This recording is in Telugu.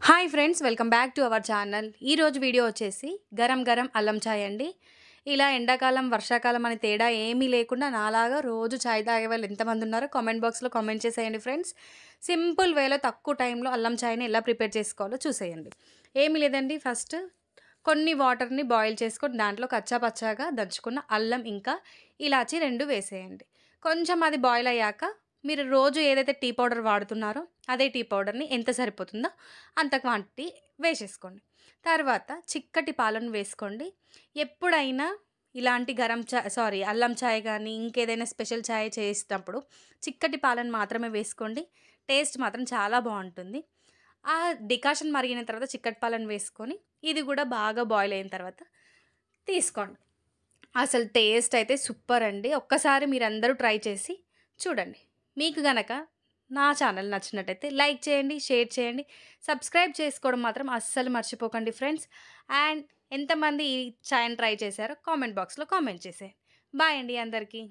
Hi friends, welcome back to our channel. ఈరోజు వీడియో వచ్చేసి గరం గరం అల్లం చాయ్ అండి. ఇలా ఎండాకాలం వర్షాకాలం అని తేడా ఏమీ లేకుండా నాలాగా రోజు చాయ్ తాగే వాళ్ళు ఎంతమంది ఉన్నారో కామెంట్ బాక్స్లో కామెంట్ చేసేయండి ఫ్రెండ్స్. సింపుల్ వేలో తక్కువ టైంలో అల్లం చాయ్ని ఎలా ప్రిపేర్ చేసుకోవాలో చూసేయండి. ఏమీ లేదండి, ఫస్ట్ కొన్ని వాటర్ని బాయిల్ చేసుకొని దాంట్లో కచ్చా పచ్చాగా దంచుకున్న అల్లం ఇంకా ఇలాచి రెండు వేసేయండి. కొంచెం అది బాయిల్ అయ్యాక మీరు రోజు ఏదైతే టీ పౌడర్ వాడుతున్నారో అదే టీ పౌడర్‌ని ఎంత సరిపోతుందో అంత క్వాంటిటీ వేసేసుకోండి. తర్వాత చిక్కటి పాలను వేసుకోండి. ఎప్పుడైనా ఇలాంటి అల్లం చాయ్ గానీ, ఇంకేదైనా స్పెషల్ చాయ్ చేసేటప్పుడు చిక్కటి పాలను మాత్రమే వేసుకోండి. టేస్ట్ మాత్రం చాలా బావుంటుంది. ఆ డికాషన్ మరిగిన తర్వాత చిక్కటి పాలను వేసుకొని, ఇది గూడా బాగా బాయిల్ అయిన తర్వాత తీసుకోండి. అసలు టేస్ట్ అయితే సూపర్ అండి. ఒక్కసారి మీరందరూ ట్రై చేసి చూడండి. మీకు గనక నా ఛానల్ నచ్చినట్టయితే లైక్ చేయండి, షేర్ చేయండి, సబ్స్క్రైబ్ చేసుకోవడం మాత్రం అస్సలు మర్చిపోకండి ఫ్రెండ్స్. అండ్ ఎంతమంది ఈ చాయ్‌ని ట్రై చేశారో కామెంట్ బాక్స్‌లో కామెంట్ చేసేయండి. బాయ్ అండి అందరికీ.